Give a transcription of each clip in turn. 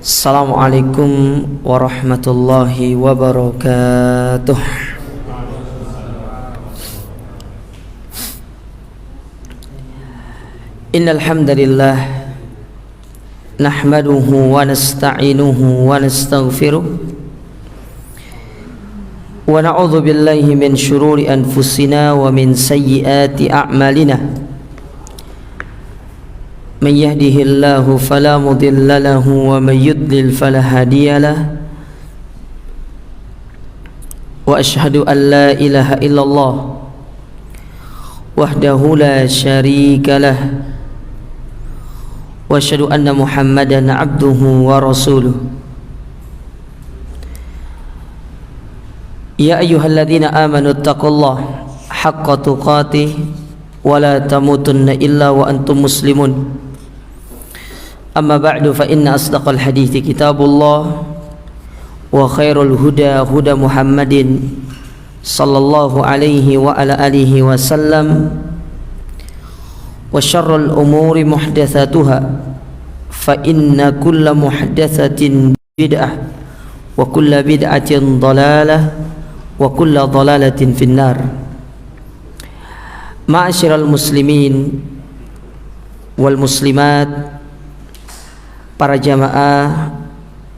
Assalamualaikum warahmatullahi wabarakatuh. Innal hamdalillah nahmaduhu wa nasta'inuhu wa nastaghfiruh wa na'udzu billahi min shururi anfusina wa min sayyiati a'malina. من يهده الله فلا مضل له ومن يضلل فلا هادي له وأشهد أن لا إله إلا الله وحده لا شريك له وأشهد أن محمدا عبده ورسوله يا أيها الذين آمنوا اتقوا الله حق تقاته ولا تموتن إلا وأنتم مسلمون أما بعد فإن أصدق الحديث كتاب الله وخير الهدى هدى محمد صلى الله عليه وعلى آله وسلم وشر الأمور محدثاتها فإن كل محدثة بدعة وكل بدعة ضلالة وكل ضلالة في النار. معاشر المسلمين والمسلمات, para jamaah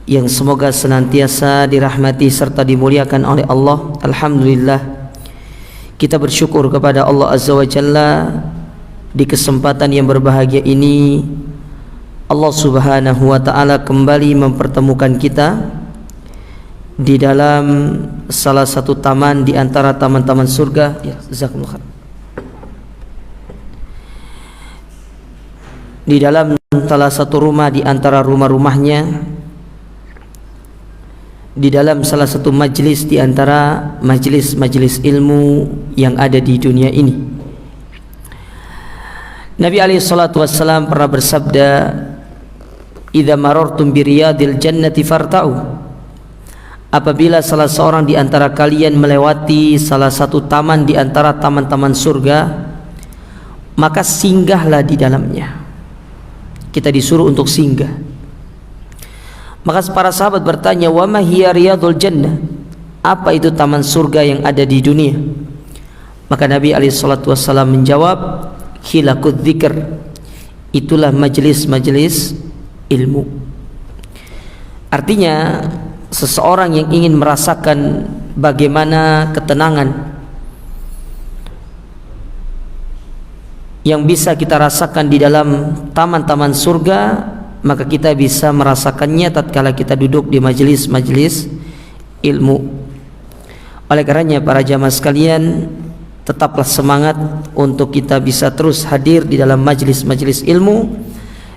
yang semoga senantiasa dirahmati serta dimuliakan oleh Allah. Alhamdulillah, kita bersyukur kepada Allah Azza wa Jalla di kesempatan yang berbahagia ini. Allah Subhanahu wa Ta'ala kembali mempertemukan kita di dalam salah satu taman di antara taman-taman surga. Ya, jazakumullah khair. Di dalam salah satu rumah di antara rumah-rumahnya, di dalam salah satu majlis di antara majlis-majlis ilmu yang ada di dunia ini. Nabi alaihi salatu wassalam pernah bersabda, "Idza marartum bi riyadil jannati farta'u." Apabila salah seorang di antara kalian melewati salah satu taman di antara taman-taman surga, maka singgahlah di dalamnya. Kita disuruh untuk singgah. Maka para sahabat bertanya, "Wa ma hiya riyadul jannah?" Apa itu taman surga yang ada di dunia? Maka Nabi alaihi salatu wassalam menjawab, "Hilaqud dzikr." Itulah majelis-majelis ilmu. Artinya, seseorang yang ingin merasakan bagaimana ketenangan yang bisa kita rasakan di dalam taman-taman surga, maka kita bisa merasakannya tatkala kita duduk di majelis-majelis ilmu. Oleh karenanya para jamaah sekalian, tetaplah semangat untuk kita bisa terus hadir di dalam majelis-majelis ilmu,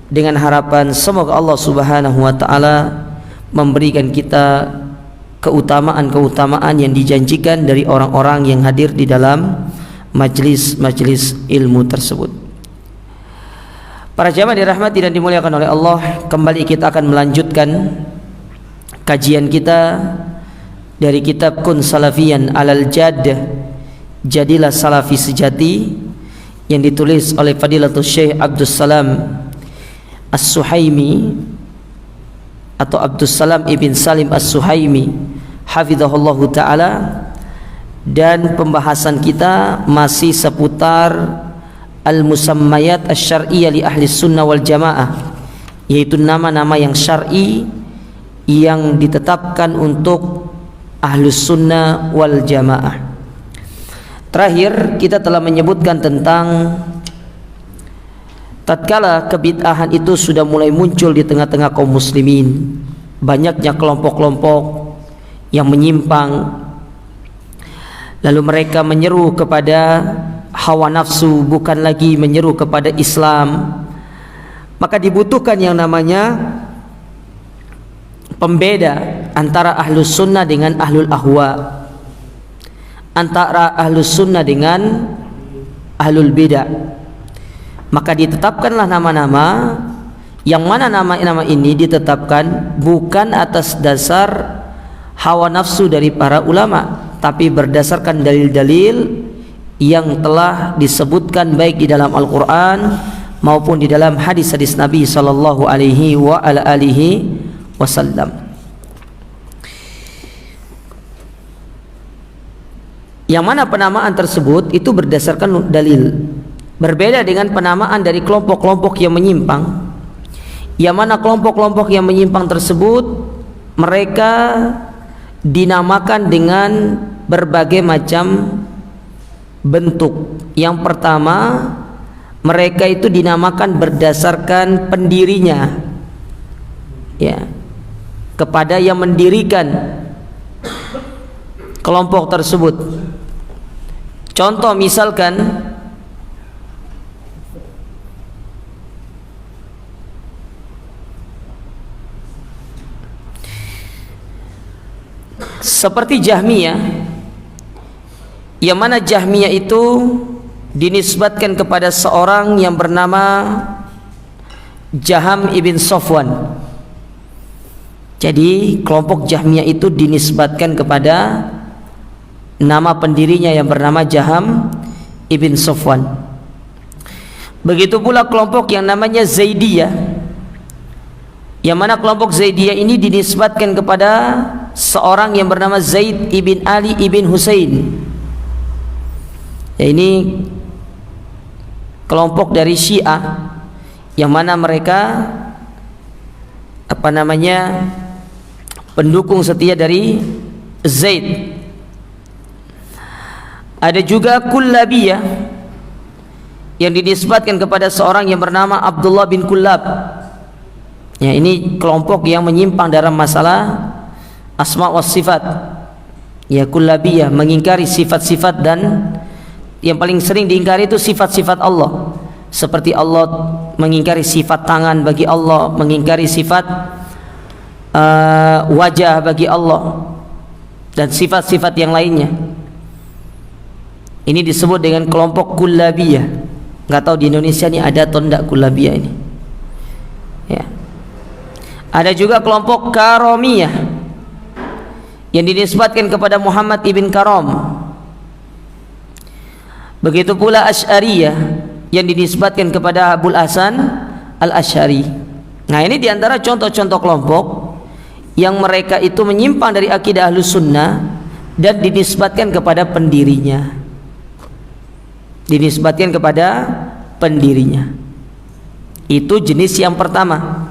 dengan harapan semoga Allah Subhanahu wa Ta'ala memberikan kita keutamaan-keutamaan yang dijanjikan dari orang-orang yang hadir di dalam majlis-majlis ilmu tersebut. Para jamaah dirahmati dan dimuliakan oleh Allah, kembali kita akan melanjutkan kajian kita dari kitab Kun Salafiyan Alal Jaddah, Jadilah Salafi Sejati, yang ditulis oleh Fadilatul Syekh Abdus Salam As-Suhaimi atau Abdus Salam ibn Salim As-Suhaimi hafizahullahu ta'ala. Dan pembahasan kita masih seputar al-musammayat asy-syar'iyyah li ahli sunnah wal jamaah, yaitu nama-nama yang syar'i yang ditetapkan untuk ahlus sunnah wal jamaah. Terakhir kita telah menyebutkan tentang tatkala kebid'ahan itu sudah mulai muncul di tengah-tengah kaum muslimin, banyaknya kelompok-kelompok yang menyimpang. Lalu mereka menyeru kepada hawa nafsu, bukan lagi menyeru kepada Islam. Maka dibutuhkan yang namanya pembeda antara ahlus sunnah dengan ahlul ahwa, antara ahlus sunnah dengan ahlul bidah. Maka ditetapkanlah nama-nama, yang mana nama-nama ini ditetapkan bukan atas dasar hawa nafsu dari para ulama, tapi berdasarkan dalil-dalil yang telah disebutkan baik di dalam Al-Quran maupun di dalam hadis-hadis Nabi sallallahu alaihi wa ala alihi wasallam. Yang mana penamaan tersebut itu berdasarkan dalil, berbeda dengan penamaan dari kelompok-kelompok yang menyimpang. Yang mana kelompok-kelompok yang menyimpang tersebut mereka dinamakan dengan berbagai macam bentuk. Yang pertama, mereka itu dinamakan berdasarkan pendirinya, ya, kepada yang mendirikan kelompok tersebut. Contoh misalkan seperti Jahmiyah, yang mana Jahmiyah itu dinisbatkan kepada seorang yang bernama Jaham ibn Safwan. Jadi kelompok Jahmiyah itu dinisbatkan kepada nama pendirinya yang bernama Jaham ibn Safwan. Begitu pula kelompok yang namanya Zaidiyah, yang mana kelompok Zaidiyah ini dinisbatkan kepada seorang yang bernama Zaid ibn Ali ibn Husain. Ya, ini kelompok dari Syiah yang mana mereka pendukung setia dari Zaid. Ada juga Kullabiyah yang dinisbatkan kepada seorang yang bernama Abdullah bin Kullab. Ya, ini kelompok yang menyimpang dalam masalah asma wa sifat. Ya, Kullabiyah mengingkari sifat-sifat, dan yang paling sering diingkari itu sifat-sifat Allah. Seperti Allah mengingkari sifat tangan bagi Allah, mengingkari sifat wajah bagi Allah, dan sifat-sifat yang lainnya. Ini disebut dengan kelompok Kullabiyah. Nggak tahu di Indonesia ini ada atau tidak Kullabiyah ini. Ya. Ada juga kelompok Karomiyah yang dinisbatkan kepada Muhammad ibn Karom. Begitu pula Asy'ariyah yang dinisbatkan kepada Abul Hasan Al-Asy'ari. Nah, ini diantara contoh-contoh kelompok yang mereka itu menyimpang dari akidah Ahlus Sunnah dan dinisbatkan kepada pendirinya. Dinisbatkan kepada pendirinya. Itu jenis yang pertama.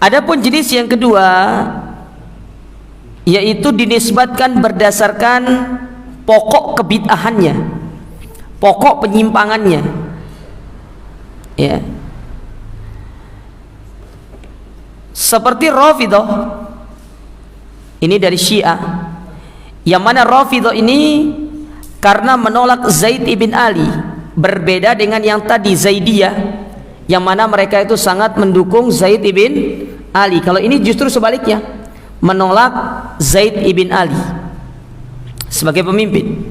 Adapun jenis yang kedua, yaitu dinisbatkan berdasarkan pokok kebid'ahannya, pokok penyimpangannya. Ya. Seperti Rafidhah. Ini dari Syiah. Yang mana Rafidhah ini karena menolak Zaid ibn Ali, berbeda dengan yang tadi Zaidiyah, yang mana mereka itu sangat mendukung Zaid ibn Ali. Kalau ini justru sebaliknya, menolak Zaid ibn Ali sebagai pemimpin.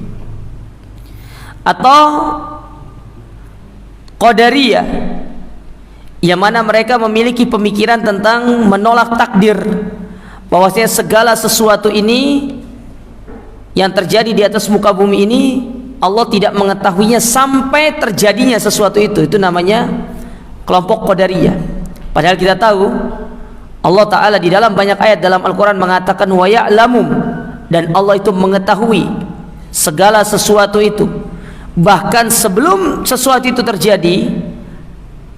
Atau Qadariyah, yang mana mereka memiliki pemikiran tentang menolak takdir, bahwasanya segala sesuatu ini yang terjadi di atas muka bumi ini Allah tidak mengetahuinya sampai terjadinya sesuatu itu. Itu namanya kelompok Qadariyah. Padahal kita tahu Allah Ta'ala di dalam banyak ayat dalam Al-Quran mengatakan wa ya'lamu, dan Allah itu mengetahui segala sesuatu itu. Bahkan sebelum sesuatu itu terjadi,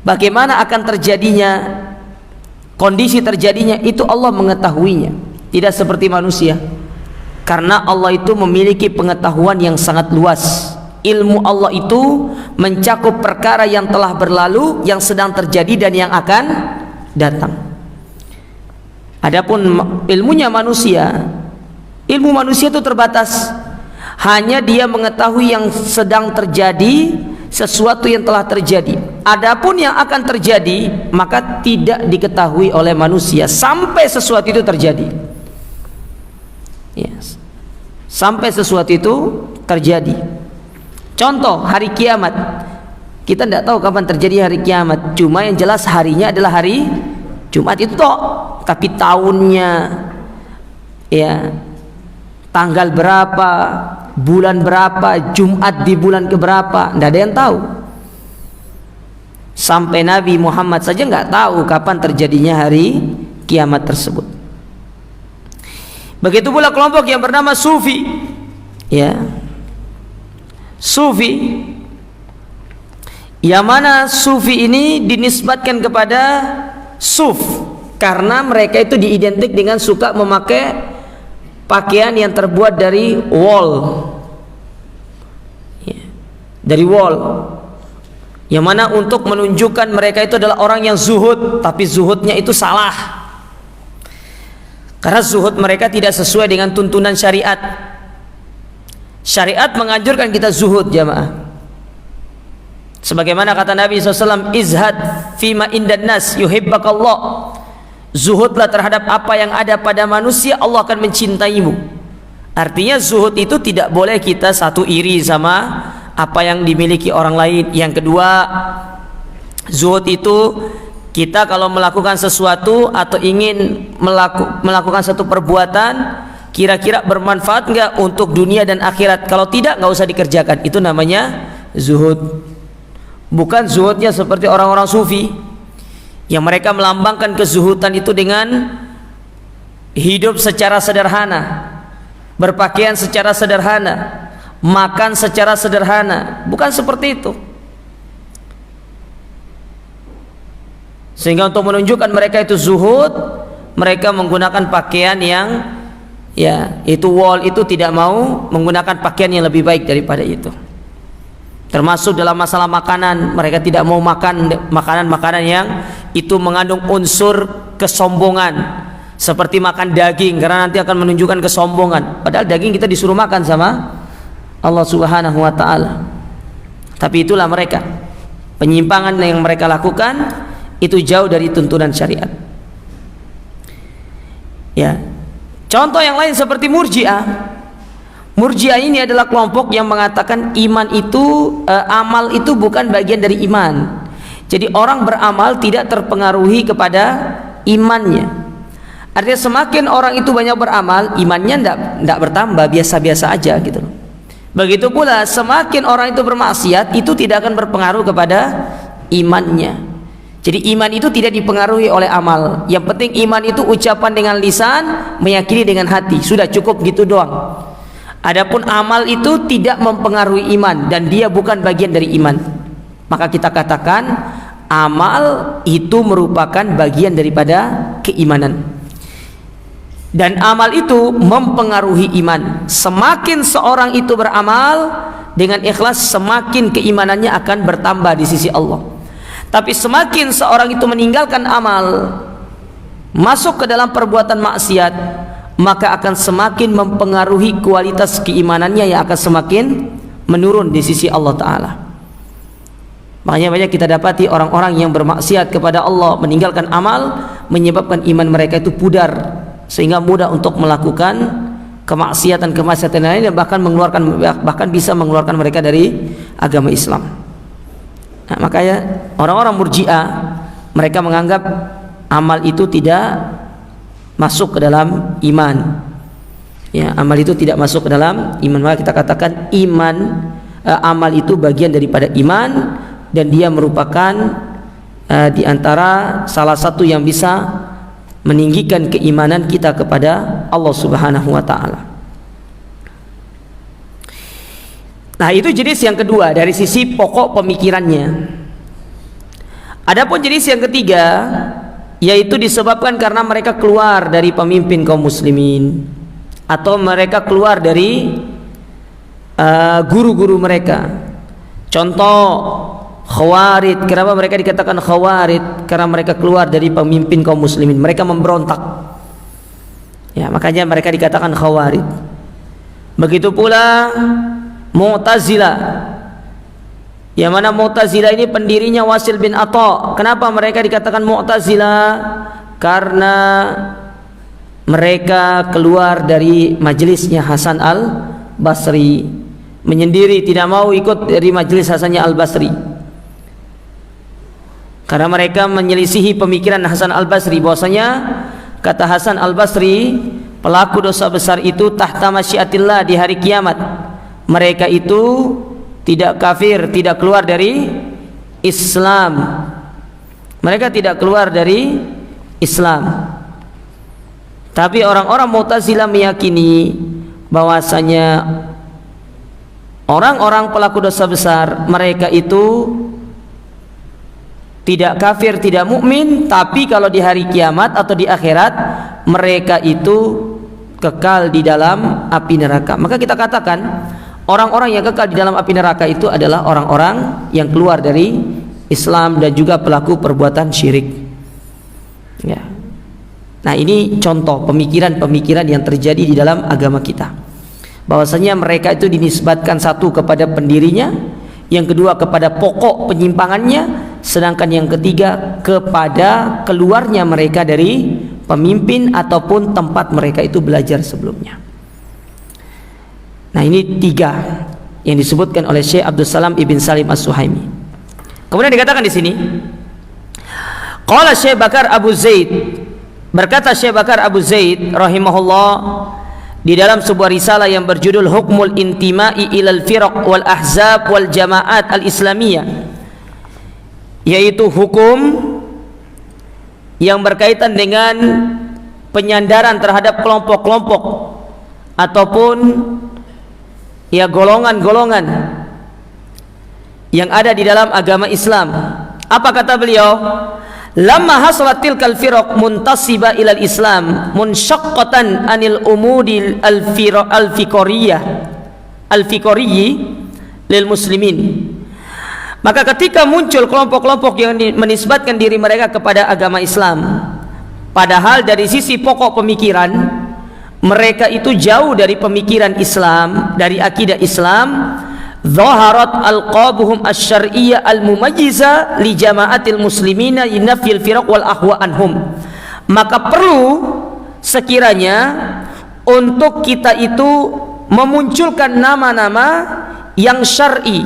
bagaimana akan terjadinya, kondisi terjadinya, itu Allah mengetahuinya. Tidak seperti manusia, karena Allah itu memiliki pengetahuan yang sangat luas. Ilmu Allah itu mencakup perkara yang telah berlalu, yang sedang terjadi, dan yang akan datang. Adapun ilmunya manusia, ilmu manusia itu terbatas. Hanya dia mengetahui yang sedang terjadi, sesuatu yang telah terjadi. Adapun yang akan terjadi, maka tidak diketahui oleh manusia sampai sesuatu itu terjadi. Yes. Sampai sesuatu itu terjadi. Contoh hari kiamat, kita tidak tahu kapan terjadi hari kiamat. Cuma yang jelas harinya adalah hari Jumat itu toh. Tapi tahunnya, ya, tanggal berapa, bulan berapa, Jumat di bulan keberapa, tidak ada yang tahu. Sampai Nabi Muhammad saja nggak tahu kapan terjadinya hari kiamat tersebut. Begitu pula kelompok yang bernama Sufi, ya, Sufi, yang mana Sufi ini dinisbatkan kepada suf karena mereka itu diidentik dengan suka memakai pakaian yang terbuat dari wol, ya, dari wol, yang mana untuk menunjukkan mereka itu adalah orang yang zuhud, tapi zuhudnya itu salah. Karena zuhud mereka tidak sesuai dengan tuntunan syariat. Syariat menganjurkan kita zuhud, jamaah. Sebagaimana kata Nabi SAW, izhad fima indan nas yuhibbakallah. Zuhudlah terhadap apa yang ada pada manusia, Allah akan mencintaimu. Artinya zuhud itu tidak boleh kita satu iri sama apa yang dimiliki orang lain. Yang kedua, zuhud itu kita kalau melakukan sesuatu atau ingin melakukan satu perbuatan, kira-kira bermanfaat enggak untuk dunia dan akhirat? Kalau tidak, enggak usah dikerjakan. Itu namanya zuhud. Bukan zuhudnya seperti orang-orang sufi yang mereka melambangkan kezuhudan itu dengan hidup secara sederhana, berpakaian secara sederhana, makan secara sederhana. Bukan seperti itu. Sehingga untuk menunjukkan mereka itu zuhud, mereka menggunakan pakaian yang, ya, itu wol, itu tidak mau menggunakan pakaian yang lebih baik daripada itu. Termasuk dalam masalah makanan, mereka tidak mau makan makanan-makanan yang itu mengandung unsur kesombongan, seperti makan daging, karena nanti akan menunjukkan kesombongan. Padahal daging kita disuruh makan sama Allah Subhanahu wa ta'ala. Tapi itulah mereka, penyimpangan yang mereka lakukan itu jauh dari tuntunan syariat. Ya, contoh yang lain seperti Murji'ah. Murji'ah ini adalah kelompok yang mengatakan iman itu, amal itu bukan bagian dari iman. Jadi orang beramal tidak terpengaruhi kepada imannya. Artinya semakin orang itu banyak beramal, imannya tidak bertambah, biasa-biasa aja gitu. Begitu pula semakin orang itu bermaksiat, itu tidak akan berpengaruh kepada imannya. Jadi iman itu tidak dipengaruhi oleh amal. Yang penting iman itu ucapan dengan lisan, meyakini dengan hati. Sudah cukup gitu doang. Adapun amal itu tidak mempengaruhi iman dan dia bukan bagian dari iman. Maka kita katakan amal itu merupakan bagian daripada keimanan. Dan amal itu mempengaruhi iman. Semakin seorang itu beramal dengan ikhlas, semakin keimanannya akan bertambah di sisi Allah. Tapi semakin seorang itu meninggalkan amal, masuk ke dalam perbuatan maksiat, maka akan semakin mempengaruhi kualitas keimanannya yang akan semakin menurun di sisi Allah Ta'ala. Makanya banyak kita dapati orang-orang yang bermaksiat kepada Allah, meninggalkan amal, menyebabkan iman mereka itu pudar, sehingga mudah untuk melakukan kemaksiatan lain, dan bahkan bisa mengeluarkan mereka dari agama Islam. Nah, makanya orang-orang Murji'ah mereka menganggap amal itu tidak masuk ke dalam iman. Ya, amal itu tidak masuk ke dalam iman. Maka kita katakan amal itu bagian daripada iman, dan dia merupakan di antara salah satu yang bisa meninggikan keimanan kita kepada Allah Subhanahu wa ta'ala. Nah, itu jenis yang kedua dari sisi pokok pemikirannya. Adapun jenis yang ketiga, yaitu disebabkan karena mereka keluar dari pemimpin kaum muslimin, atau mereka keluar dari guru-guru mereka. Contoh Khawarid. Kenapa mereka dikatakan Khawarid? Karena mereka keluar dari pemimpin kaum muslimin, mereka memberontak. Ya, makanya mereka dikatakan Khawarid. Begitu pula Mu'tazilah, yang mana Mu'tazilah ini pendirinya Wasil bin Atha. Kenapa mereka dikatakan Mu'tazilah? Karena mereka keluar dari majelisnya Hasan al-Basri, menyendiri, tidak mau ikut dari majelis Hasannya al-Basri, karena mereka menyelisihi pemikiran Hasan al-Basri, bahwasanya kata Hasan al-Basri, pelaku dosa besar itu tahta masyiatillah di hari kiamat. Mereka itu tidak kafir, tidak keluar dari Islam. Mereka tidak keluar dari Islam. Tapi orang-orang Mu'tazilah meyakini bahwasanya orang-orang pelaku dosa besar mereka itu tidak kafir, tidak mukmin, tapi kalau di hari kiamat atau di akhirat mereka itu kekal di dalam api neraka. Maka kita katakan orang-orang yang kekal di dalam api neraka itu adalah orang-orang yang keluar dari Islam dan juga pelaku perbuatan syirik. Ya. Nah, ini contoh pemikiran-pemikiran yang terjadi di dalam agama kita. Bahwasanya mereka itu dinisbatkan satu kepada pendirinya, yang kedua kepada pokok penyimpangannya, sedangkan yang ketiga kepada keluarnya mereka dari pemimpin ataupun tempat mereka itu belajar sebelumnya. Nah, ini tiga yang disebutkan oleh Syekh Abdul Salam Ibn Salim As-Suhaimi. Kemudian dikatakan di sini, qala Syekh Bakar Abu Zaid, berkata Syekh Bakar Abu Zaid rahimahullah di dalam sebuah risalah yang berjudul Hukmul Intima'i ilal Firaq wal Ahzab wal Jama'at al-Islamiyah, yaitu hukum yang berkaitan dengan penyandaran terhadap kelompok-kelompok ataupun ya golongan-golongan yang ada di dalam agama Islam. Apa kata beliau? Lamma hasalat tilkal firaq muntasiba ilal Islam munshaqqatan anil umudil al-fiqariyah lil muslimin. Maka ketika muncul kelompok-kelompok yang menisbatkan diri mereka kepada agama Islam, padahal dari sisi pokok pemikiran mereka itu jauh dari pemikiran Islam, dari akidah Islam, zaharat alqabuhum asy-syar'iyyah al-mumayyiza li jama'atil muslimina yunafil firaq wal ahwa anhum. Maka perlu sekiranya untuk kita itu memunculkan nama-nama yang syar'i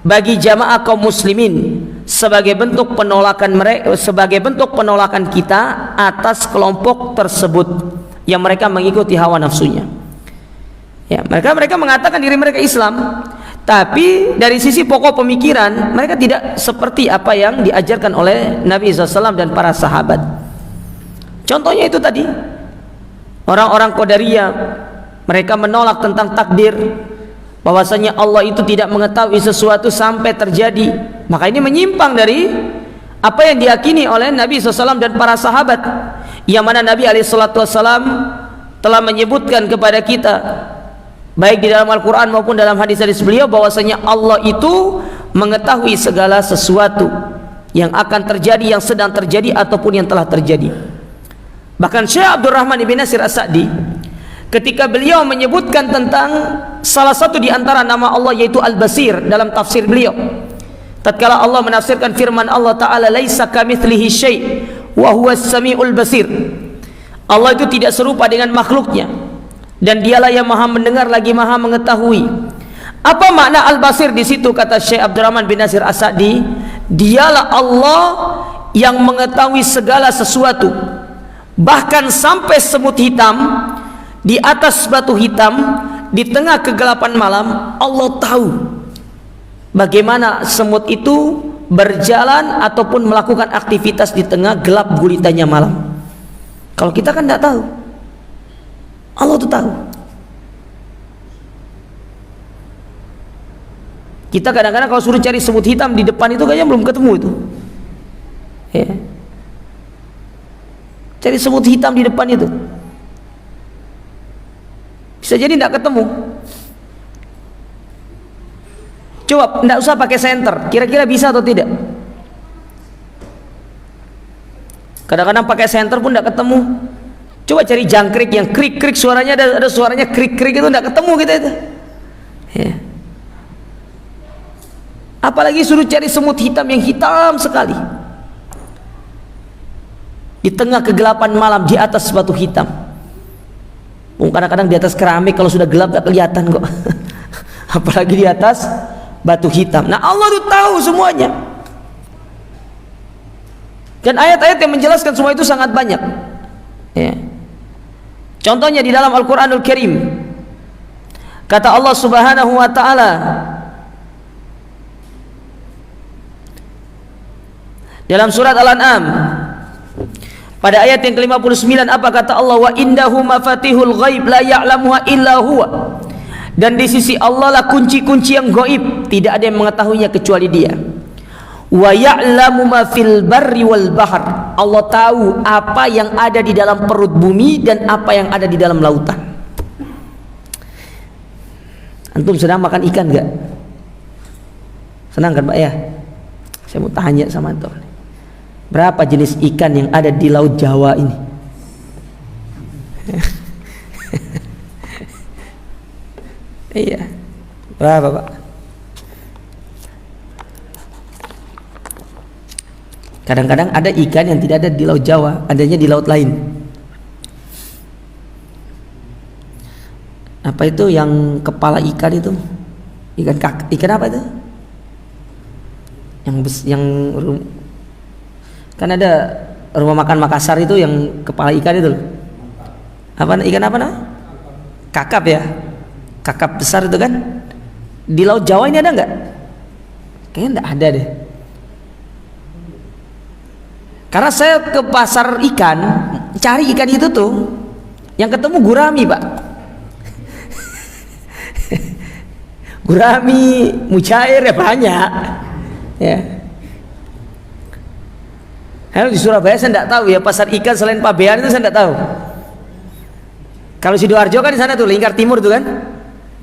bagi jamaah kaum muslimin sebagai bentuk penolakan mereka, sebagai bentuk penolakan kita atas kelompok tersebut yang mereka mengikuti hawa nafsunya. Ya, mereka mengatakan diri mereka Islam, tapi dari sisi pokok pemikiran mereka tidak seperti apa yang diajarkan oleh Nabi SAW dan para sahabat. Contohnya itu tadi, orang-orang Qadariyah, mereka menolak tentang takdir, bahwasanya Allah itu tidak mengetahui sesuatu sampai terjadi. Maka ini menyimpang dari apa yang diyakini oleh Nabi SAW dan para sahabat, yang mana Nabi SAW telah menyebutkan kepada kita baik di dalam Al-Quran maupun dalam hadis-hadis beliau bahwasanya Allah itu mengetahui segala sesuatu yang akan terjadi, yang sedang terjadi ataupun yang telah terjadi. Bahkan Syekh Abdurrahman Ibn Nasir As-Sa'di ketika beliau menyebutkan tentang salah satu di antara nama Allah yaitu Al-Basir dalam tafsir beliau, tatkala Allah menafsirkan firman Allah Ta'ala, laisa kamitslihi syai' wa huwas samiul basir, Allah itu tidak serupa dengan makhluknya dan dialah yang maha mendengar lagi maha mengetahui. Apa makna Al-Basir di situ? Kata Syekh Abdurrahman bin Nasir As-Sa'di, dialah Allah yang mengetahui segala sesuatu, bahkan sampai semut hitam di atas batu hitam di tengah kegelapan malam, Allah tahu bagaimana semut itu berjalan ataupun melakukan aktivitas di tengah gelap gulitanya malam. Kalau kita kan tidak tahu, Allah itu tahu. Kita kadang-kadang kalau suruh cari semut hitam di depan itu kayaknya belum ketemu itu. Ya. Cari semut hitam di depan itu, bisa jadi tidak ketemu. Coba tidak usah pakai senter, kira-kira bisa atau tidak? Kadang-kadang pakai senter pun tidak ketemu. Coba cari jangkrik yang krik-krik suaranya, ada suaranya krik-krik itu tidak ketemu kita itu. Ya. Apalagi suruh cari semut hitam yang hitam sekali di tengah kegelapan malam di atas batu hitam. Kadang-kadang di atas keramik kalau sudah gelap gak kelihatan kok. Apalagi di atas batu hitam. Nah, Allah itu tahu semuanya. Dan ayat-ayat yang menjelaskan semua itu sangat banyak. Ya. Contohnya di dalam Al-Quranul Karim, kata Allah Subhanahu wa ta'ala dalam surat Al-An'am Pada ayat yang ke-59 apa kata Allah? Wa indahu mafatihul ghaib la ya'lamuha illa huwa. Dan di sisi Allah lah kunci-kunci yang gaib, tidak ada yang mengetahuinya kecuali Dia. Wa ya'lamu ma fil barri wal bahr. Allah tahu apa yang ada di dalam perut bumi dan apa yang ada di dalam lautan. Antum sedang makan ikan enggak? Senang kan Pak ya? Saya mau tanya sama antum. Berapa jenis ikan yang ada di Laut Jawa ini? Iya. Berapa Pak? Kadang-kadang ada ikan yang tidak ada di Laut Jawa, adanya di laut lain. Apa itu yang kepala ikan itu? Ikan apa itu? Yang kan ada rumah makan Makassar itu yang kepala ikan itu. Ikan apa nah? Kakap ya. Kakap besar itu kan. Di Laut Jawa ini ada nggak? Kayaknya nggak ada deh. Karena saya ke pasar ikan cari ikan itu tuh, yang ketemu gurami Pak. Gurami, mujair ya banyak. Ya. Di Surabaya saya tidak tahu ya, pasar ikan selain Pabean itu saya tidak tahu. Kalau Sidoarjo kan di sana tuh, Lingkar Timur itu kan.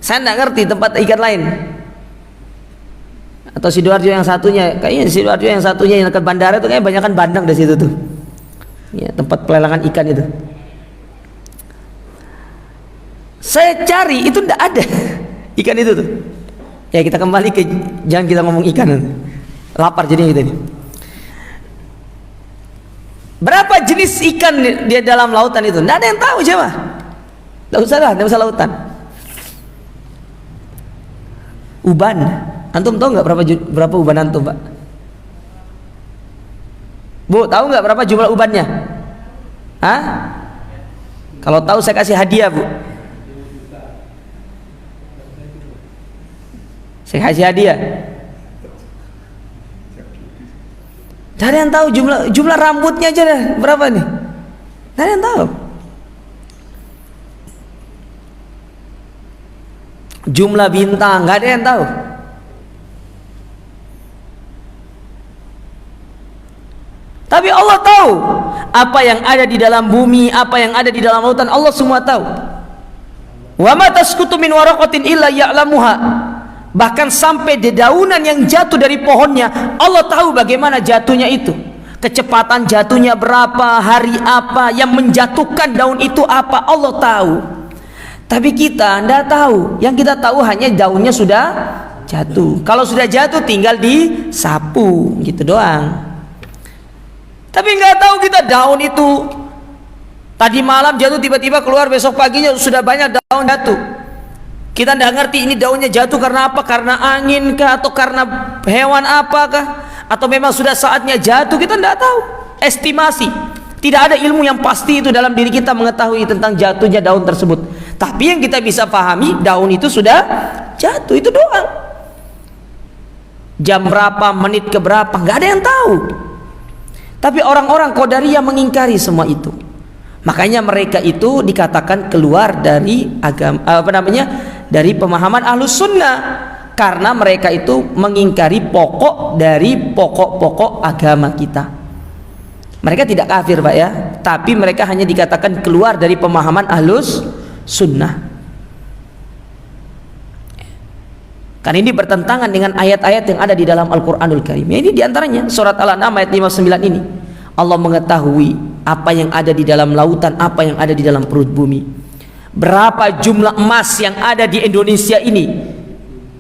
Saya tidak ngerti tempat ikan lain. Atau Sidoarjo yang satunya, kayaknya Sidoarjo yang satunya yang dekat bandara itu kayaknya banyak kan bandang di situ tuh. Ya, tempat pelelangan ikan itu. Saya cari itu tidak ada ikan itu tuh. Ya kita kembali ke, jangan kita ngomong ikan. Lapar jadi kita ini. Berapa jenis ikan di dalam lautan itu? Tidak ada yang tahu siapa. Tidak usah lah, tidak usah lautan. Uban, antum tahu nggak berapa uban antum Pak? Bu, tahu nggak berapa jumlah ubannya? Hah? Kalau tahu saya kasih hadiah Bu. Saya kasih hadiah. Tidak ada yang tahu jumlah rambutnya aja deh, berapa nih? Tidak ada yang tahu. Jumlah bintang nggak ada yang tahu. Tapi Allah tahu apa yang ada di dalam bumi, apa yang ada di dalam lautan, Allah semua tahu. Wa ma tasqutu min waraqatin illa ya'lamuha. Bahkan sampai dedaunan yang jatuh dari pohonnya, Allah tahu bagaimana jatuhnya itu. Kecepatan jatuhnya berapa, hari apa, yang menjatuhkan daun itu apa, Allah tahu. Tapi kita tidak tahu. Yang kita tahu hanya daunnya sudah jatuh. Kalau sudah jatuh tinggal disapu, gitu doang. Tapi nggak tahu kita daun itu tadi malam jatuh, tiba-tiba keluar besok paginya sudah banyak daun jatuh. Kita tidak ngerti ini daunnya jatuh karena apa, karena angin kah, atau karena hewan apakah, atau memang sudah saatnya jatuh, kita tidak tahu. Estimasi, tidak ada ilmu yang pasti itu dalam diri kita mengetahui tentang jatuhnya daun tersebut. Tapi yang kita bisa pahami, daun itu sudah jatuh, itu doang. Jam berapa, menit ke berapa, nggak ada yang tahu. Tapi orang-orang Qadariyah mengingkari semua itu. Makanya mereka itu dikatakan keluar dari agama, dari pemahaman Ahlus Sunnah, karena mereka itu mengingkari pokok dari pokok-pokok agama kita. Mereka tidak kafir Pak ya, tapi mereka hanya dikatakan keluar dari pemahaman Ahlus Sunnah. Karena ini bertentangan dengan ayat-ayat yang ada di dalam Al-Quranul Karim. Ini diantaranya surat Al-An'am ayat 59 ini. Allah mengetahui apa yang ada di dalam lautan, apa yang ada di dalam perut bumi. Berapa jumlah emas yang ada di Indonesia ini,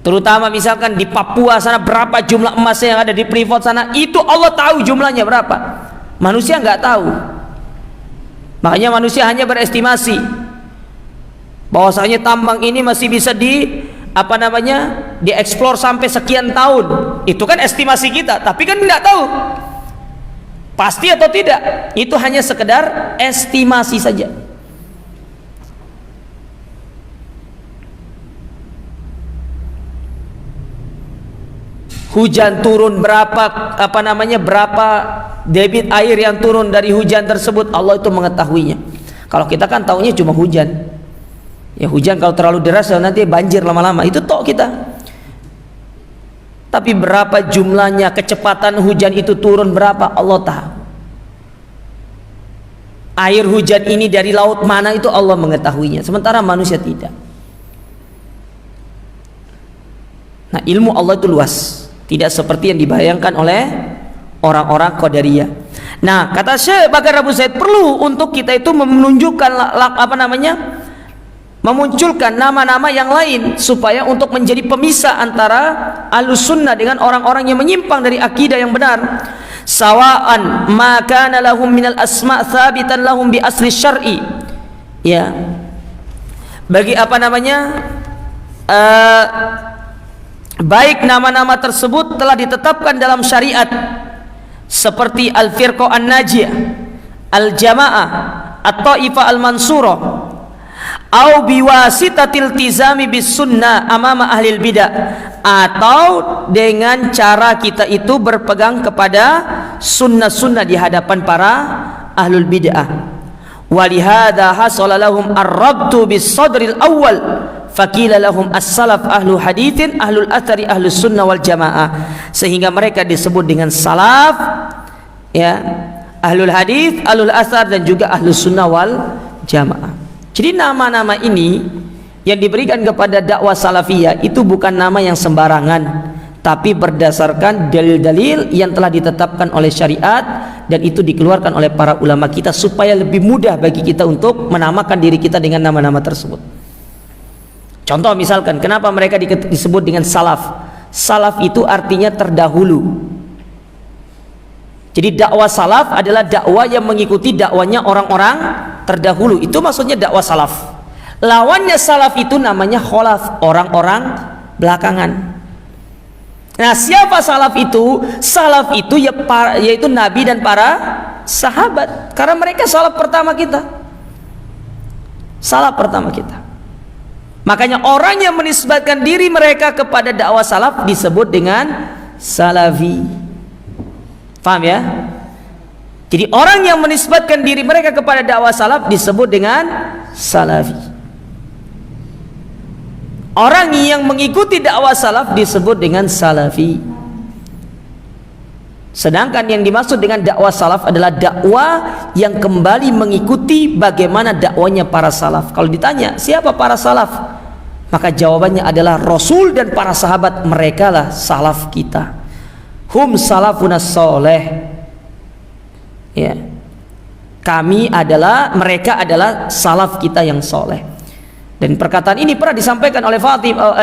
terutama misalkan di Papua sana, berapa jumlah emas yang ada di Freeport sana, itu Allah tahu jumlahnya berapa. Manusia nggak tahu. Makanya manusia hanya berestimasi bahwasanya tambang ini masih bisa dieksplor sampai sekian tahun. Itu kan estimasi kita, tapi kan nggak tahu pasti atau tidak. Itu hanya sekedar estimasi saja. Hujan turun berapa berapa debit air yang turun dari hujan tersebut, Allah itu mengetahuinya. Kalau kita kan taunya cuma hujan. Ya hujan kalau terlalu deras nanti banjir lama-lama, itu tok kita. Tapi berapa jumlahnya, kecepatan hujan itu turun berapa, Allah tahu. Air hujan ini dari laut mana itu Allah mengetahuinya, sementara manusia tidak. Nah, ilmu Allah itu luas, tidak seperti yang dibayangkan oleh orang-orang Qadariyah. Nah, kata Syekh Bakar Abu Zaid, perlu untuk kita itu menunjukkan memunculkan nama-nama yang lain supaya untuk menjadi pemisah antara Ahlus Sunnah dengan orang-orang yang menyimpang dari akidah yang benar. Sawa'an ma kana lahum minal asma' thabitan lahum bi asli syar'i. Ya. Bagi baik nama-nama tersebut telah ditetapkan dalam syariat seperti Al-Firqah An-Najiyah, Al-Jamaah, At-Taifah Al-Mansurah, au biwasitatil tizami bis sunnah amama ahlil bidah, atau dengan cara kita itu berpegang kepada sunnah-sunnah di hadapan para ahlul bid'ah. Walihada hasala lahum ar-rabtu bis sadril awal faqila lahum as-salaf ahlu haditsin ahlul athari ahlus sunnah wal jamaah, sehingga mereka disebut dengan salaf, ya, ahlul hadits, ahlul athar, dan juga ahlus sunnah wal jamaah. Jadi nama-nama ini yang diberikan kepada dakwah salafiyah itu bukan nama yang sembarangan, tapi berdasarkan dalil-dalil yang telah ditetapkan oleh syariat, dan itu dikeluarkan oleh para ulama kita supaya lebih mudah bagi kita untuk menamakan diri kita dengan nama-nama tersebut. Contoh misalkan, kenapa mereka disebut dengan salaf? Salaf itu artinya terdahulu. Jadi dakwah salaf adalah dakwah yang mengikuti dakwanya orang-orang terdahulu. Itu maksudnya dakwah salaf. Lawannya salaf itu namanya kholaf, orang-orang belakangan. Nah, siapa salaf itu? Salaf itu yaitu Nabi dan para sahabat, karena mereka salaf pertama kita. Salaf pertama kita. Makanya orang yang menisbatkan diri mereka kepada dakwah salaf disebut dengan salafi. Paham ya? Jadi orang yang menisbatkan diri mereka kepada dakwah salaf disebut dengan salafi. Orang yang mengikuti dakwah salaf disebut dengan salafi. Sedangkan yang dimaksud dengan dakwah salaf adalah dakwah yang kembali mengikuti bagaimana dakwanya para salaf. Kalau ditanya siapa para salaf, maka jawabannya adalah Rasul dan para sahabat, mereka lah salaf kita. Hum salafunas soleh. Ya, mereka adalah salaf kita yang soleh. Dan perkataan ini pernah disampaikan oleh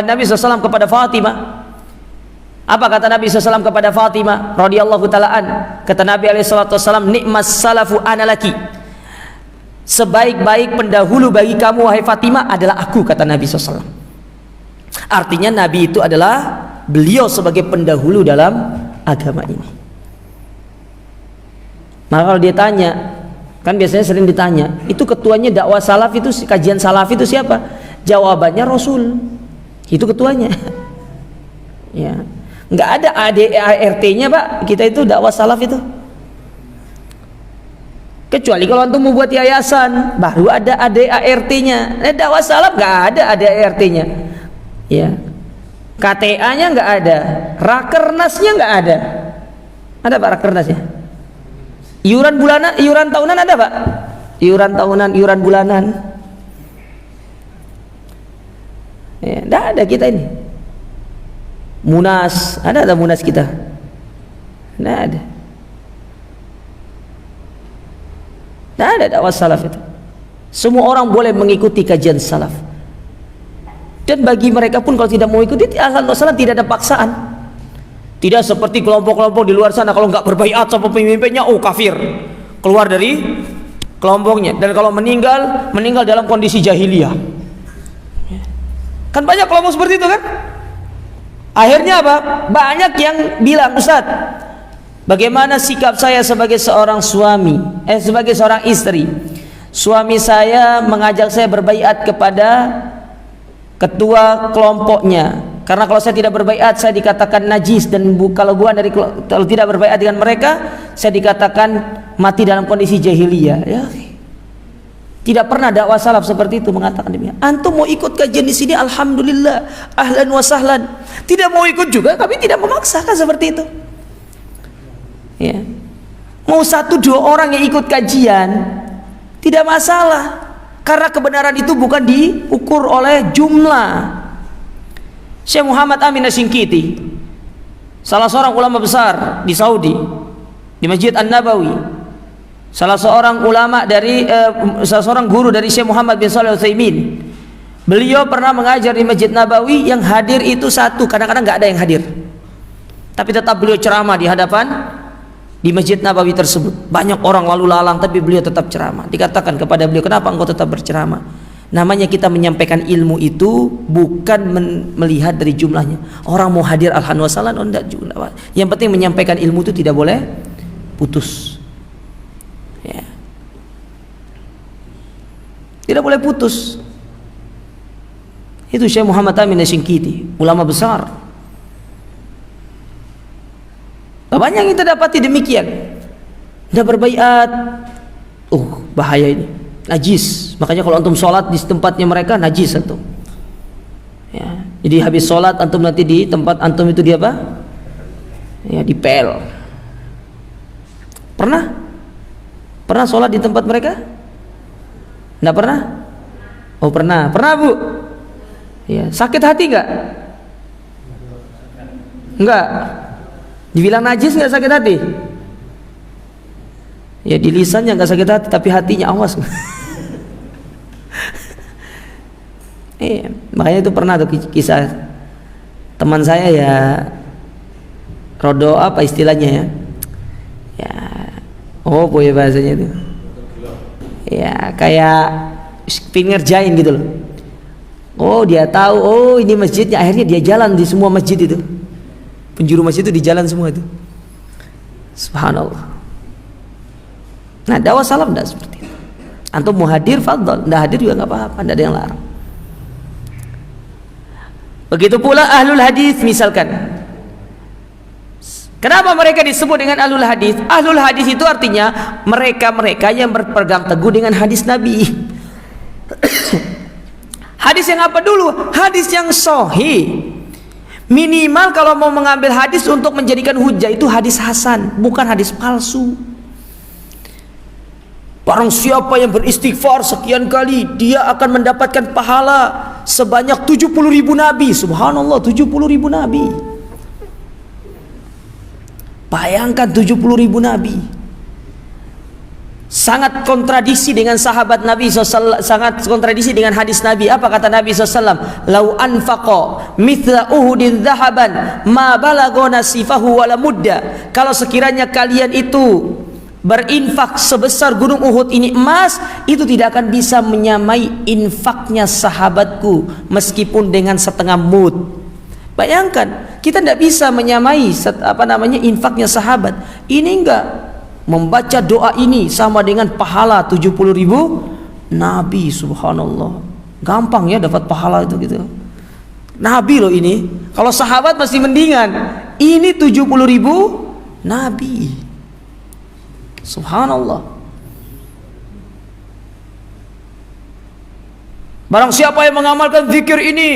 Nabi SAW kepada Fatimah. Apa kata Nabi SAW kepada Fatimah radhiyallahu ta'ala an? Kata Nabi SAW, nikmas salafu analaki. Sebaik-baik pendahulu bagi kamu wahai Fatimah adalah aku, kata Nabi SAW. Artinya Nabi itu adalah beliau sebagai pendahulu dalam agama ini. Maka kalau dia tanya, kan biasanya sering ditanya, itu ketuanya dakwah salaf itu, kajian salaf itu siapa? Jawabannya Rasul, itu ketuanya. Ya, nggak ada ADART-nya Pak, kita itu dakwah salaf itu. Kecuali kalau antum mau buat yayasan, baru ada ADART-nya. Dakwah salaf nggak ada ADART-nya. Ya, KTA-nya nggak ada, Rakernasnya nggak ada. Ada Pak Rakernasnya? Iuran bulanan, iuran tahunan ada Pak? Iuran tahunan, iuran bulanan. Ya, enggak ada kita ini. Munas, ada munas kita? Enggak ada. Enggak ada dakwah salaf itu. Semua orang boleh mengikuti kajian salaf. Dan bagi mereka pun kalau tidak mau ikuti, alhamdulillah tidak ada paksaan. Tidak seperti kelompok-kelompok di luar sana, kalau nggak berbaiat sama pemimpinnya, oh kafir, keluar dari kelompoknya. Dan kalau meninggal dalam kondisi jahiliyah. Kan banyak kelompok seperti itu kan? Akhirnya apa? Banyak yang bilang, Ustaz, bagaimana sikap saya sebagai seorang suami, sebagai seorang istri? Suami saya mengajak saya berbaiat kepada ketua kelompoknya, karena kalau saya tidak berbaiat saya dikatakan najis, dan kalau tidak berbaiat dengan mereka saya dikatakan mati dalam kondisi jahiliyah. Ya, tidak pernah dakwah salaf seperti itu mengatakan demikian. Antum mau ikut kajian di sini, alhamdulillah, ahlan wa sahlan. Tidak mau ikut juga, kami tidak memaksakan seperti itu. Ya. Mau 1-2 orang yang ikut kajian tidak masalah, karena kebenaran itu bukan diukur oleh jumlah. Syekh Muhammad Amin Asy-Syinkiti, salah seorang ulama besar di Saudi, di Masjid An-Nabawi, salah seorang guru dari Syekh Muhammad bin Shalih Al-Utsaimin. Beliau pernah mengajar di Masjid Nabawi, yang hadir itu 1, kadang-kadang nggak ada yang hadir, tapi tetap beliau ceramah di hadapan di Masjid Nabawi tersebut. Banyak orang lalu lalang, tapi beliau tetap ceramah. Dikatakan kepada beliau, kenapa engkau tetap berceramah? Namanya kita menyampaikan ilmu itu bukan melihat dari jumlahnya. Orang mau hadir alhamdulillah wassalam, enggak juga. Yang penting menyampaikan ilmu itu tidak boleh putus. Ya. Tidak boleh putus. Itu Syekh Muhammad Amin Asy-Syinkiti, ulama besar. Banyak yang kita dapati demikian. Tidak berbaiat, bahaya ini, najis. Makanya kalau antum sholat di tempatnya mereka, najis antum. Ya, jadi habis sholat antum nanti di tempat antum itu dia apa? Ya, dipel. Pernah sholat di tempat mereka? Tidak pernah? Oh pernah bu. Ya, sakit hati nggak? Enggak. Dibilang najis nggak sakit hati? Ya di lisannya nggak sakit hati, tapi hatinya awas. Makanya itu pernah tuh kisah teman saya ya, rodo apa istilahnya ya, boleh bahasanya itu. Ya kayak ngerjain gitu loh. Dia tahu, ini masjidnya, akhirnya dia jalan di semua masjid itu. Penjuru masjid itu di jalan semua itu. Subhanallah. Nah, dakwah salaf tidak seperti itu. Antum mau hadir, fadhal. Tidak hadir juga nggak apa-apa, tidak ada yang larang. Begitu pula ahlul hadis misalkan. Kenapa mereka disebut dengan ahlul hadis? Ahlul hadis itu artinya mereka-mereka yang berpegang teguh dengan hadis Nabi. Hadis yang apa dulu? Hadis yang sahih. Minimal kalau mau mengambil hadis untuk menjadikan hujah itu hadis hasan, bukan hadis palsu. Barang siapa yang beristighfar sekian kali, dia akan mendapatkan pahala sebanyak 70.000 nabi. Subhanallah, 70.000 nabi. Bayangkan 70.000 nabi. Sangat kontradiksi dengan sahabat Nabi SAW, sangat kontradiksi dengan hadis Nabi. Apa kata Nabi SAW? Lau anfaqa mithla uhudin dhahaban ma balagha nasifahu wala mudda. Kalau sekiranya kalian itu berinfak sebesar gunung Uhud ini emas, itu tidak akan bisa menyamai infaknya sahabatku meskipun dengan setengah mud. Bayangkan, kita tidak bisa menyamai infaknya sahabat. Ini enggak. Membaca doa ini sama dengan pahala 70.000 nabi. Subhanallah, gampang ya dapat pahala itu gitu. Nabi loh ini. Kalau sahabat masih mendingan, ini 70.000 nabi. Subhanallah. Barang siapa yang mengamalkan zikir ini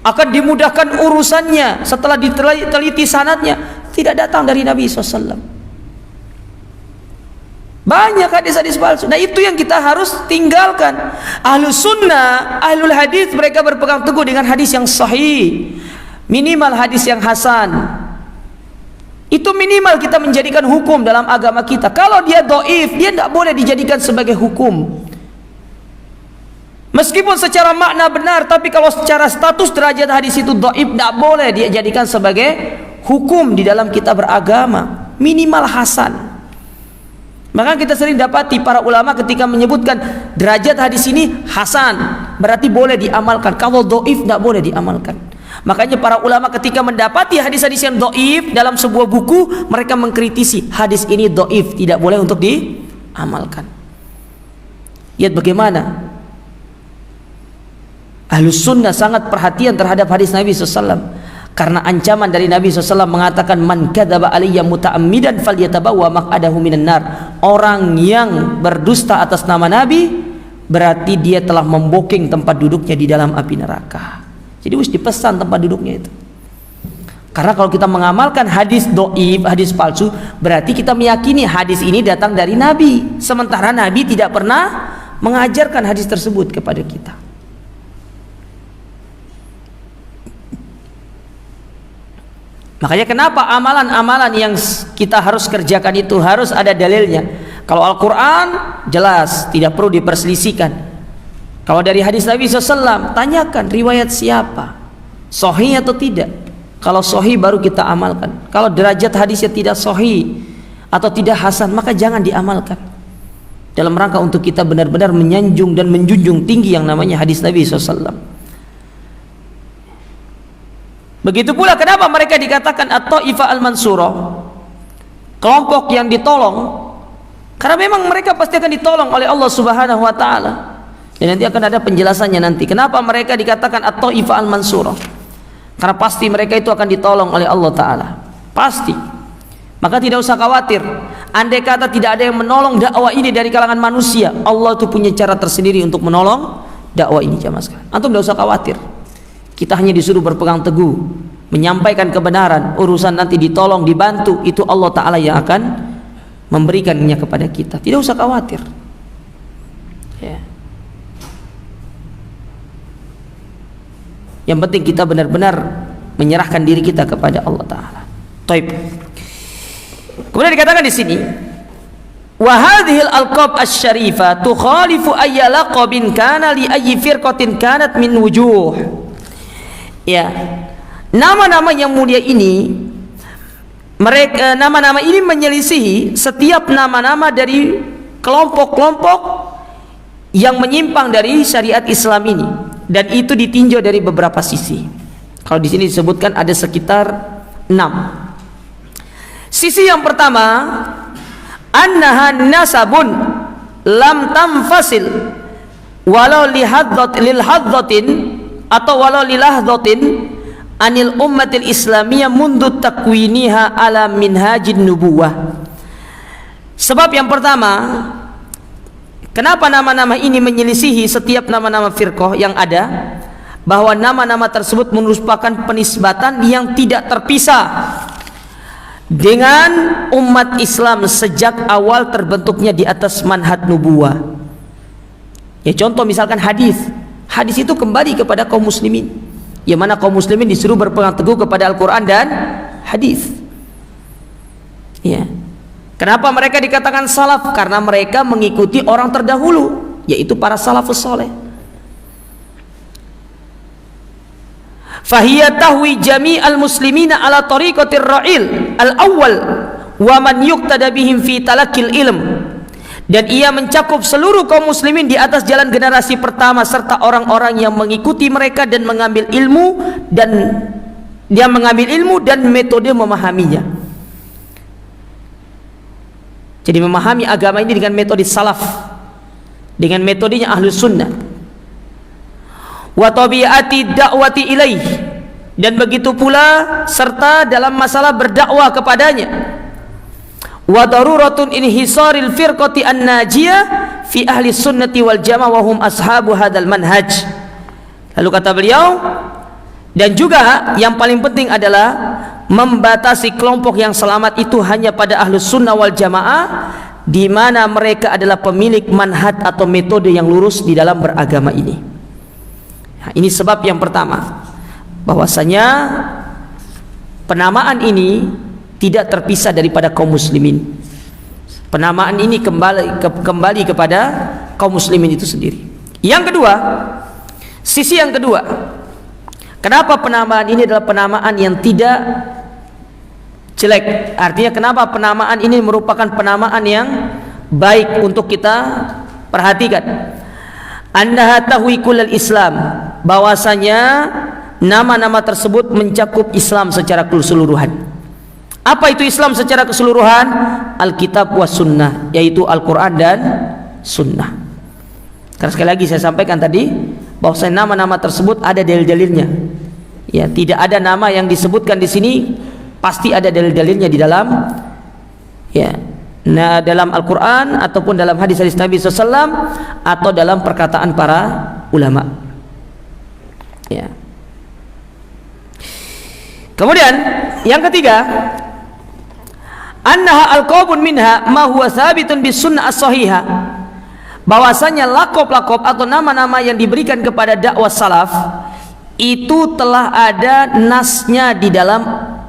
akan dimudahkan urusannya setelah diteliti sanadnya. Tidak datang dari Nabi SAW. Banyak hadis-hadis palsu. Nah itu yang kita harus tinggalkan. Ahlus sunnah, ahlul hadis, mereka berpegang teguh dengan hadis yang sahih, minimal hadis yang hasan. Itu minimal kita menjadikan hukum dalam agama kita. Kalau dia dhaif, dia tidak boleh dijadikan sebagai hukum. Meskipun secara makna benar, tapi kalau secara status derajat hadis itu dhaif, tidak boleh dia jadikan sebagai hukum di dalam kita beragama. Minimal hasan. Maka kita sering dapati para ulama ketika menyebutkan derajat hadis ini hasan, berarti boleh diamalkan. Kalau dhaif tidak boleh diamalkan. Makanya para ulama ketika mendapati hadis-hadis yang dhaif dalam sebuah buku, mereka mengkritisi hadis ini dhaif, tidak boleh untuk diamalkan. Lihat bagaimana Ahlus sunnah sangat perhatian terhadap hadis Nabi SAW. Karena ancaman dari Nabi SAW mengatakan, man kadzaba alayya muta'ammidan falyatabawwa maq'adahu minan nar. Orang yang berdusta atas nama Nabi berarti dia telah memboking tempat duduknya di dalam api neraka. Jadi harus dipesan tempat duduknya itu. Karena kalau kita mengamalkan hadis dhaif, hadis palsu, berarti kita meyakini hadis ini datang dari Nabi, sementara Nabi tidak pernah mengajarkan hadis tersebut kepada kita. Makanya kenapa amalan-amalan yang kita harus kerjakan itu harus ada dalilnya. Kalau Al-Quran jelas, tidak perlu diperselisihkan. Kalau dari hadis Nabi SAW, tanyakan riwayat siapa, sahih atau tidak. Kalau sahih baru kita amalkan. Kalau derajat hadisnya tidak sahih atau tidak hasan, maka jangan diamalkan. Dalam rangka untuk kita benar-benar menyanjung dan menjunjung tinggi yang namanya hadis Nabi SAW. Begitu pula kenapa mereka dikatakan at-Taifah al-Mansurah, kelompok yang ditolong, karena memang mereka pasti akan ditolong oleh Allah Subhanahu wa taala. Dan nanti akan ada penjelasannya nanti kenapa mereka dikatakan at-Taifah al-Mansurah. Karena pasti mereka itu akan ditolong oleh Allah taala. Pasti. Maka tidak usah khawatir. Andai kata tidak ada yang menolong dakwah ini dari kalangan manusia, Allah itu punya cara tersendiri untuk menolong dakwah ini, jamaah sekalian. Antum tidak usah khawatir. Kita hanya disuruh berpegang teguh, menyampaikan kebenaran. Urusan nanti ditolong, dibantu, itu Allah Ta'ala yang akan memberikannya kepada kita. Tidak usah khawatir ya. Yang penting kita benar-benar menyerahkan diri kita kepada Allah Ta'ala. Taib. Kemudian dikatakan di sini, wa hadhil alqab asy-syarifah tukhalifu ayya laqabin kana li ayyi firqatin kanat min wujuh. Ya, nama-nama yang mulia ini, mereka nama-nama ini menyelisihi setiap nama-nama dari kelompok-kelompok yang menyimpang dari syariat Islam ini, dan itu ditinjau dari beberapa sisi. Kalau di sini disebutkan ada sekitar 6. Sisi yang pertama, annaha nasabun lam tamfasil walau lil hadzatin atau walau lilahdotin anil ummatil islamiyah mundu takwiniha ala minhajin nubuwah. Sebab yang pertama, kenapa nama-nama ini menyelisihi setiap nama-nama firqah yang ada, bahwa nama-nama tersebut merupakan penisbatan yang tidak terpisah dengan umat Islam sejak awal terbentuknya di atas manhaj nubuwah. Ya, contoh misalkan hadis. Hadis itu kembali kepada kaum muslimin, yang mana kaum muslimin disuruh berpegang teguh kepada Al-Quran dan hadis. Ya. Kenapa mereka dikatakan salaf? Karena mereka mengikuti orang terdahulu, yaitu para salafus soleh. Fahiyya tahwi jami'al muslimina ala tariqatir ra'il al-awwal wa man yuqtada bihim fi talakil ilm. Dan ia mencakup seluruh kaum muslimin di atas jalan generasi pertama serta orang-orang yang mengikuti mereka dan mengambil ilmu dan metode memahaminya. Jadi memahami agama ini dengan metode salaf, dengan metodenya ahlus sunnah. Wa tabi'ati da'wati ilaih, dan begitu pula serta dalam masalah berdakwah kepadanya. Wa daruratun inhisaril firqati an-najiyah fi ahli sunnati wal jamaah wa hum ashabu hadzal manhaj. Lalu kata beliau, dan juga yang paling penting adalah membatasi kelompok yang selamat itu hanya pada ahlus sunnah wal jamaah, di mana mereka adalah pemilik manhaj atau metode yang lurus di dalam beragama ini. Nah, ini sebab yang pertama, bahwasanya penamaan ini tidak terpisah daripada kaum muslimin. Penamaan ini kembali kepada kaum muslimin itu sendiri. Yang kedua, sisi yang kedua, kenapa penamaan ini adalah penamaan yang tidak jelek? Artinya kenapa penamaan ini merupakan penamaan yang baik untuk kita perhatikan. Annaha tahwi kullal Islam, bahwasanya nama-nama tersebut mencakup Islam secara keseluruhan. Apa itu Islam secara keseluruhan? Alkitab was sunnah, yaitu Al-Quran dan sunnah. Karena sekali lagi saya sampaikan tadi, bahwa nama-nama tersebut ada dalil-dalilnya, Ya, tidak ada nama yang disebutkan di sini, pasti ada dalil-dalilnya di dalam, ya, nah, dalam Al-Quran ataupun dalam hadis-hadis Nabi SAW atau dalam perkataan para ulama. Ya. Kemudian yang ketiga, annaha alqabun minha ma huwa thabitun bis sunnah as-sahihah, bahwasanya lakob-lakob atau nama-nama yang diberikan kepada dakwah salaf itu telah ada nasnya di dalam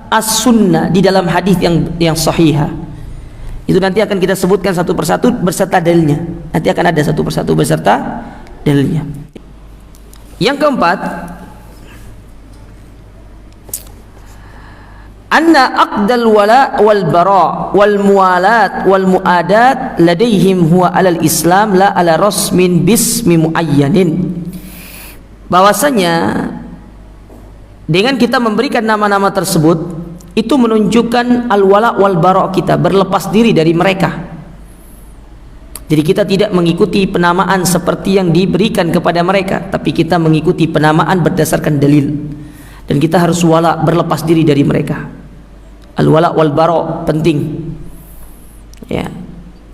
as-sunnah, di dalam hadis yang sahihah. Itu nanti akan kita sebutkan satu persatu beserta dalilnya. Nanti akan ada satu persatu beserta dalilnya. Yang keempat, anna aqdal wala wal bara wal muwalat wal muadat ladaihim huwa alal islam la ala rasmin bismi muayyanin, bahwasanya dengan kita memberikan nama-nama tersebut itu menunjukkan al-wala wal bara, kita berlepas diri dari mereka. Jadi kita tidak mengikuti penamaan seperti yang diberikan kepada mereka, tapi kita mengikuti penamaan berdasarkan dalil, dan kita harus wala, berlepas diri dari mereka. Al-wala wal bara penting, ya.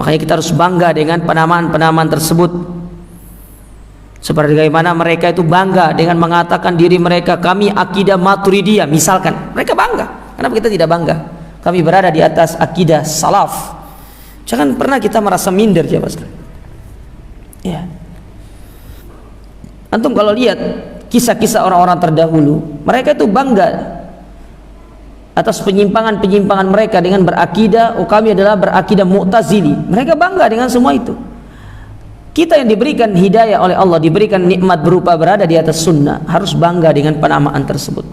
Makanya kita harus bangga dengan penamaan-penamaan tersebut. Seperti bagaimana mereka itu bangga dengan mengatakan diri mereka, kami akidah Maturidiyah misalkan. Mereka bangga. Kenapa kita tidak bangga? Kami berada di atas akidah salaf. Jangan pernah kita merasa minder, ya. Antum kalau lihat kisah-kisah orang-orang terdahulu, mereka itu bangga atas penyimpangan-penyimpangan mereka dengan berakidah, oh kami adalah berakidah Mu'tazili. Mereka bangga dengan semua itu. Kita yang diberikan hidayah oleh Allah, diberikan nikmat berupa berada di atas sunnah, harus bangga dengan penamaan tersebut.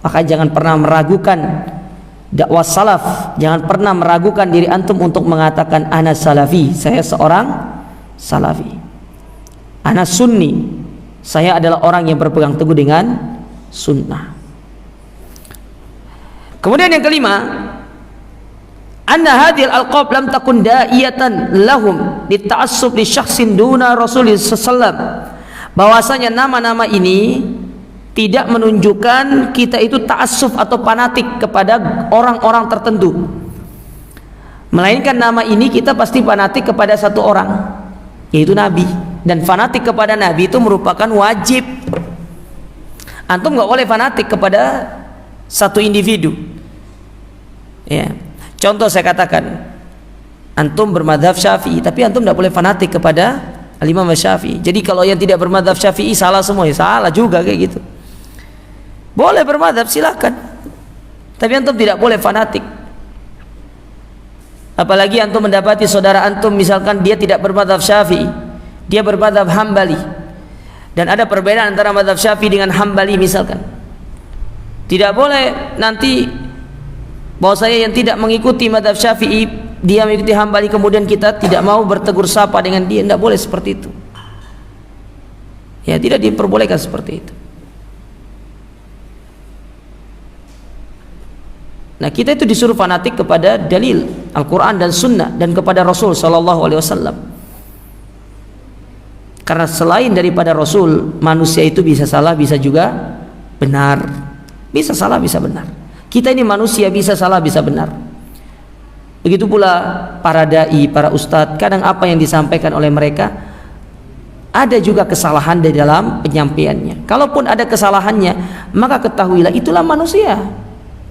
Maka jangan pernah meragukan dakwah salaf, jangan pernah meragukan diri antum untuk mengatakan ana salafi, saya seorang salafi. Ana sunni, saya adalah orang yang berpegang teguh dengan sunnah. Kemudian yang kelima, anna hadhil alqab lam takun da'iyatan lahum lita'assub li syakhsin duna Rasulullah sallallahu, bahwasanya nama-nama ini tidak menunjukkan kita itu ta'assuf atau fanatik kepada orang-orang tertentu, melainkan nama ini kita pasti fanatik kepada satu orang, yaitu Nabi. Dan fanatik kepada Nabi itu merupakan wajib. Antum nggak boleh fanatik kepada satu individu, ya. Contoh saya katakan, antum bermadhab Syafi'i, tapi antum tidak boleh fanatik kepada Al-Imam Syafi'i. Jadi kalau yang tidak bermadhab Syafi'i salah semua, ya salah juga kayak gitu. Boleh bermadhab, silakan, tapi antum tidak boleh fanatik. Apalagi antum mendapati saudara antum misalkan dia tidak bermadhab Syafi'i, dia bermadhab Hambali, dan ada perbedaan antara madhab Syafi'i dengan Hambali misalkan. Tidak boleh nanti bahwa saya yang tidak mengikuti madhab Syafi'i, dia mengikuti Hambali, kemudian kita tidak mau bertegur sapa dengan dia. Tidak boleh seperti itu, ya, tidak diperbolehkan seperti itu. Nah, kita itu disuruh fanatik kepada dalil Al-Quran dan Sunnah dan kepada Rasul Sallallahu Alaihi Wasallam. Karena selain daripada Rasul, manusia itu bisa salah, bisa juga benar. Bisa salah, bisa benar. Kita ini manusia, bisa salah, bisa benar. Begitu pula para dai, para ustadz, kadang apa yang disampaikan oleh mereka ada juga kesalahan di dalam penyampaiannya. Kalaupun ada kesalahannya, maka ketahuilah itulah manusia.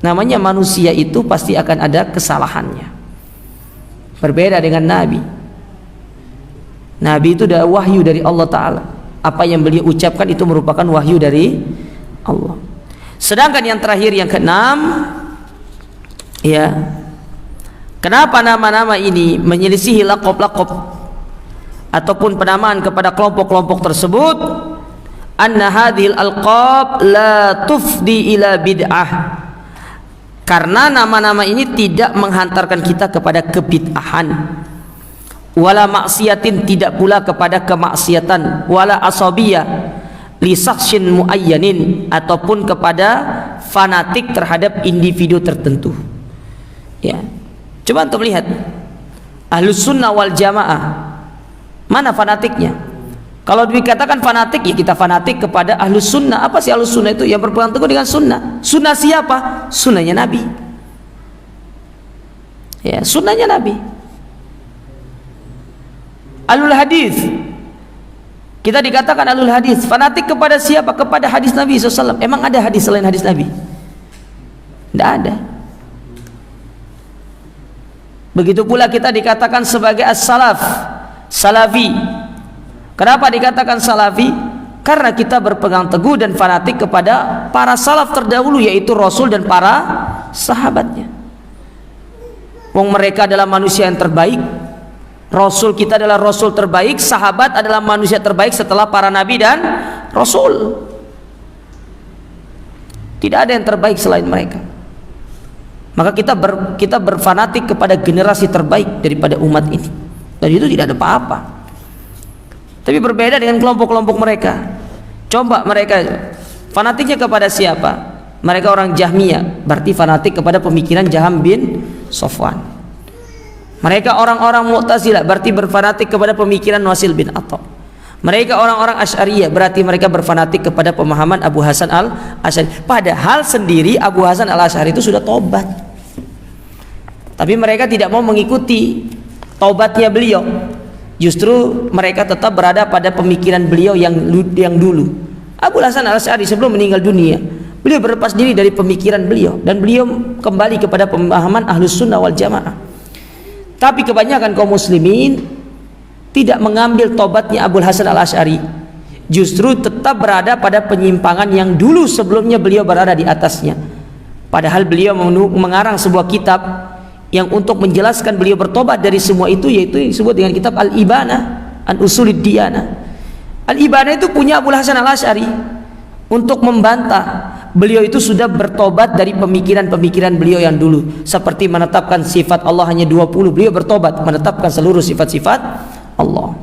Namanya manusia itu pasti akan ada kesalahannya. Berbeda dengan Nabi. Nabi itu ada wahyu dari Allah Ta'ala. Apa yang beliau ucapkan itu merupakan wahyu dari Allah. Sedangkan yang terakhir, yang keenam, ya, kenapa nama-nama ini menyelisihi laqab-laqab ataupun penamaan kepada kelompok-kelompok tersebut? Anna hadhil alqab la tufdi ila bid'ah, karena nama-nama ini tidak menghantarkan kita kepada kebid'ahan, wala maksiatin, tidak pula kepada kemaksiatan, wala asabiyah li sakhsin muayyanin, ataupun kepada fanatik terhadap individu tertentu. Ya, coba untuk melihat Ahlus Sunnah wal Jamaah, mana fanatiknya? Kalau dikatakan fanatik, ya kita fanatik kepada ahlus sunnah. Apa sih ahlus sunnah itu? Yang berpegang teguh dengan sunnah. Sunnah siapa? Sunnahnya Nabi. Ya, sunnahnya Nabi. Ahlul hadis, kita dikatakan ahlul hadis. Fanatik kepada siapa? Kepada hadis Nabi SAW. Emang ada hadis selain hadis Nabi? Tidak ada. Begitu pula kita dikatakan sebagai as-salaf, salafi. Kenapa dikatakan salafi? Karena kita berpegang teguh dan fanatik kepada para salaf terdahulu, yaitu Rasul dan para sahabatnya. Wong mereka adalah manusia yang terbaik. Rasul kita adalah Rasul terbaik. Sahabat adalah manusia terbaik setelah para nabi dan Rasul. Tidak ada yang terbaik selain mereka. Maka kita berfanatik kepada generasi terbaik daripada umat ini. Dan itu tidak ada apa-apa. Tapi berbeda dengan kelompok-kelompok mereka. Coba mereka fanatiknya kepada siapa? Mereka orang Jahmiyah, berarti fanatik kepada pemikiran Jaham bin Safwan. Mereka orang-orang Mu'tazilah, berarti berfanatik kepada pemikiran Wasil bin Atha. Mereka orang-orang Asy'ariyah, berarti mereka berfanatik kepada pemahaman Abu Hasan al-Asy'ari. Padahal sendiri Abu Hasan al-Asy'ari itu sudah tobat. Tapi mereka tidak mau mengikuti taubatnya beliau. Justru mereka tetap berada pada pemikiran beliau yang dulu. Abu Hasan al-Asy'ari sebelum meninggal dunia, beliau berlepas diri dari pemikiran beliau dan beliau kembali kepada pemahaman Ahlus Sunnah wal Jamaah. Tapi kebanyakan kaum muslimin tidak mengambil tobatnya Abu Hasan al-Asy'ari, justru tetap berada pada penyimpangan yang dulu sebelumnya beliau berada di atasnya. Padahal beliau mengarang sebuah kitab yang untuk menjelaskan beliau bertobat dari semua itu, yaitu yang disebut dengan kitab Al-Ibanah an Usulid Diyanah. Al-Ibanah itu punya Abu Hasan al-Asy'ari untuk membantah beliau itu sudah bertobat dari pemikiran-pemikiran beliau yang dulu, seperti menetapkan sifat Allah hanya 20. Beliau bertobat menetapkan seluruh sifat-sifat Allah.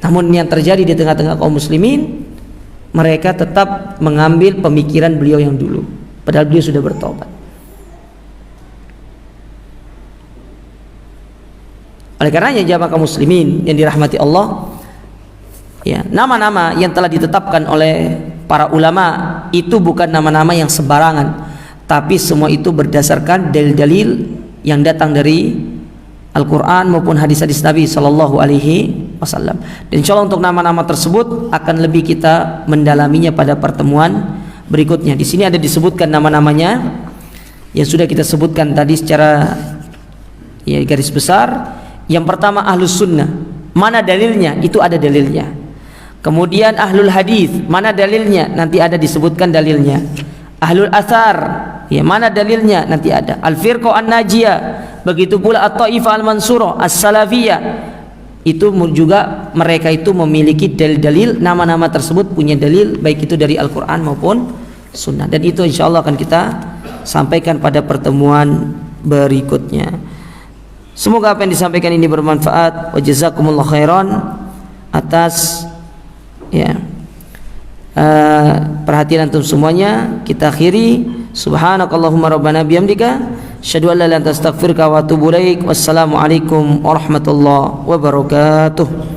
Namun yang terjadi di tengah-tengah kaum muslimin, mereka tetap mengambil pemikiran beliau yang dulu, padahal beliau sudah bertobat. Oleh karenanya jamaah kaum muslimin yang dirahmati Allah, ya, nama-nama yang telah ditetapkan oleh para ulama itu bukan nama-nama yang sembarangan, tapi semua itu berdasarkan dalil-dalil yang datang dari Al-Quran maupun hadis-hadis Nabi Sallallahu Alaihi Wasallam. Dan insyaallah untuk nama-nama tersebut akan lebih kita mendalaminya pada pertemuan berikutnya. Di sini ada disebutkan nama-namanya yang sudah kita sebutkan tadi secara garis besar. Yang pertama Ahlus Sunnah, mana dalilnya? Itu ada dalilnya. Kemudian Ahlul Hadis, mana dalilnya? Nanti ada disebutkan dalilnya. Ahlul Athar, ya, mana dalilnya? Nanti ada. Al-Firqah An-Najiyah, begitu pula At-Taifah Al-Mansurah, As-Salafiyah. Itu juga mereka itu memiliki dalil-dalil, nama-nama tersebut punya dalil baik itu dari Al-Qur'an maupun Sunnah. Dan itu insyaallah akan kita sampaikan pada pertemuan berikutnya. Semoga apa yang disampaikan ini bermanfaat. Wa jazakumullah khairan atas perhatian antum semuanya. Kita akhiri. Subhanakallahumma rabbana bihamdika asyhadu an la ilaha illa anta astaghfiruka wa atubu ilaik. Wassalamualaikum warahmatullahi wabarakatuh.